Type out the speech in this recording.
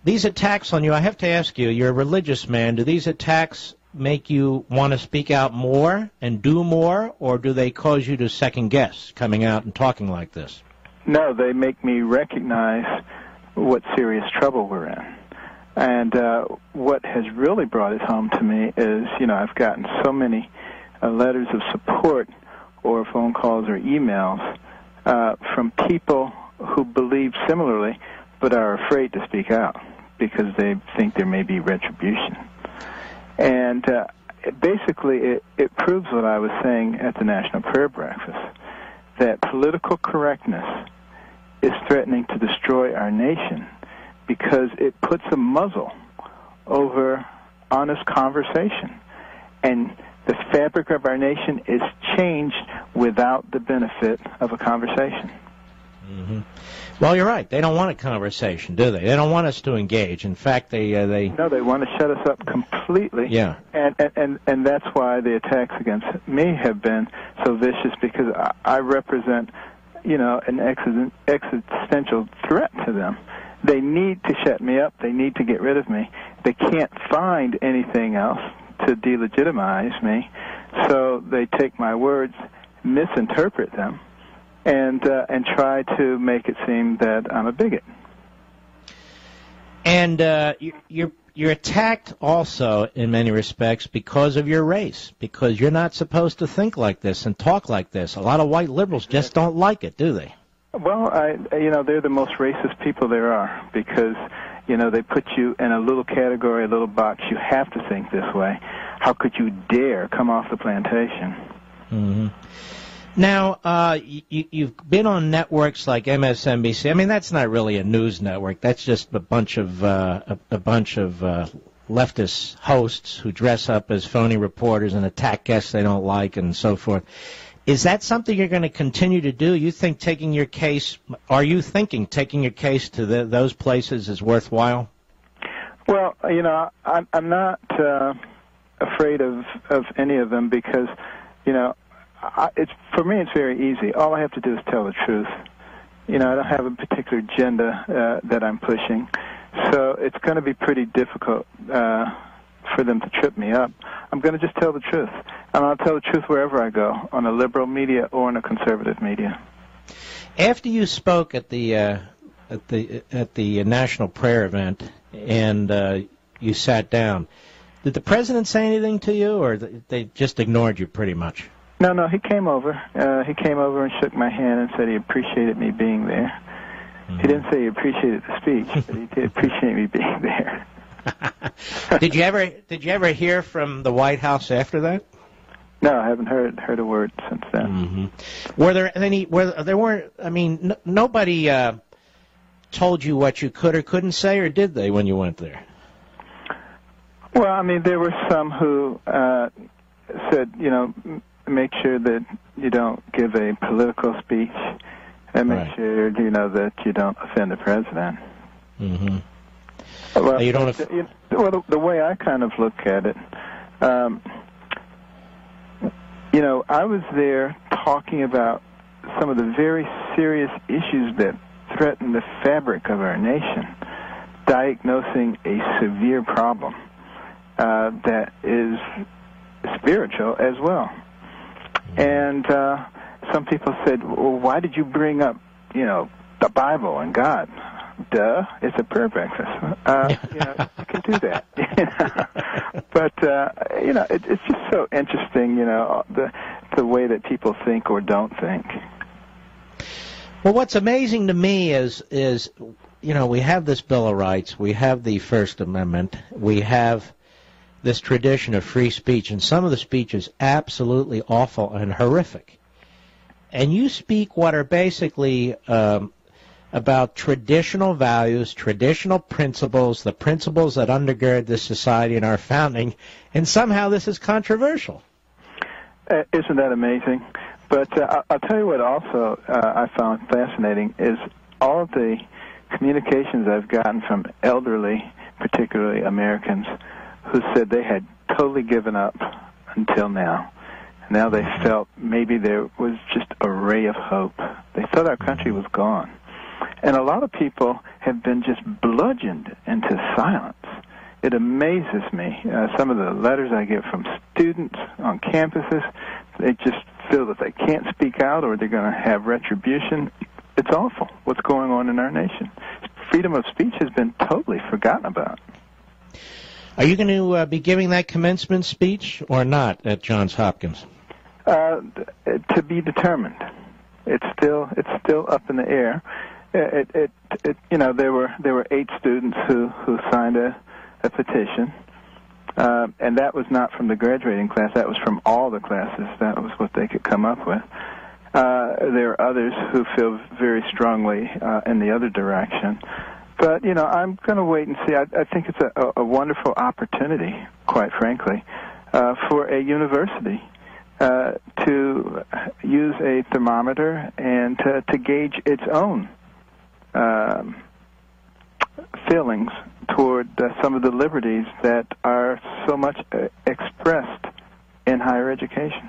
These attacks on you, I have to ask you, you're a religious man. Do these attacks make you want to speak out more and do more, or do they cause you to second guess coming out and talking like this? No, they make me recognize what serious trouble we're in. And what has really brought it home to me is, I've gotten so many letters of support or phone calls or emails from people who believe similarly but are afraid to speak out because they think there may be retribution. And basically it proves what I was saying at the National Prayer Breakfast, that political correctness is threatening to destroy our nation because it puts a muzzle over honest conversation. And the fabric of our nation is changed without the benefit of a conversation. Mm-hmm. Well, you're right. They don't want a conversation, do they? They don't want us to engage. In fact, they No, they want to shut us up completely. Yeah. And that's why the attacks against me have been so vicious, because I represent, an existential threat to them. They need to shut me up. They need to get rid of me. They can't find anything else to delegitimize me, so they take my words, misinterpret them, and try to make it seem that I'm a bigot. And you're attacked also in many respects because of your race, because you're not supposed to think like this and talk like this. A lot of white liberals just don't like it, do they? Well, they're the most racist people there are, because, they put you in a little category, a little box. You have to think this way. How could you dare come off the plantation? Mm-hmm. Now, you've been on networks like MSNBC. I mean, that's not really a news network. That's just a bunch of leftist hosts who dress up as phony reporters and attack guests they don't like and so forth. Is that something you're going to continue to do? You think taking your case to those places is worthwhile? Well, I'm not afraid of any of them, because, for me it's very easy. All I have to do is tell the truth. I don't have a particular agenda that I'm pushing, so it's going to be pretty difficult for them to trip me up. I'm going to just tell the truth, and I'll tell the truth wherever I go, on a liberal media or on a conservative media. After you spoke at the National Prayer event and you sat down, did the president say anything to you, or they just ignored you pretty much? No, he came over. He came over and shook my hand and said he appreciated me being there. Mm-hmm. He didn't say he appreciated the speech, but he did appreciate me being there. Did you ever hear from the White House after that? No, I haven't heard a word since then. Mm-hmm. Were there any? Nobody told you what you could or couldn't say, or did they when you went there? Well, there were some who said, make sure that you don't give a political speech, and make sure, that you don't offend the president. Mm-hmm. Well, you don't. The way I kind of look at it, I was there talking about some of the very serious issues that threaten the fabric of our nation, diagnosing a severe problem that is spiritual as well. And some people said, well, why did you bring up, the Bible and God? Duh, it's a prayer breakfast. You can do that. But, it's just so interesting, the way that people think or don't think. Well, what's amazing to me is we have this Bill of Rights, we have the First Amendment, we have this tradition of free speech, and some of the speech is absolutely awful and horrific. And you speak what are basically about traditional values, traditional principles, the principles that undergird this society and our founding, and somehow this is controversial. Isn't that amazing? But I'll tell you what also I found fascinating is all of the communications I've gotten from elderly, particularly Americans, who said they had totally given up until now. Now they felt maybe there was just a ray of hope. They thought our country was gone. And a lot of people have been just bludgeoned into silence. It amazes me. Some of the letters I get from students on campuses, they just feel that they can't speak out or they're going to have retribution. It's awful what's going on in our nation. Freedom of speech has been totally forgotten about. Are you going to be giving that commencement speech or not at Johns Hopkins? To be determined. It's still up in the air. There were 8 students who signed a petition, and that was not from the graduating class. That was from all the classes. That was what they could come up with. There are others who feel very strongly in the other direction. But, I'm going to wait and see. I think it's a wonderful opportunity, quite frankly, for a university to use a thermometer and to gauge its own feelings toward some of the liberties that are so much expressed in higher education.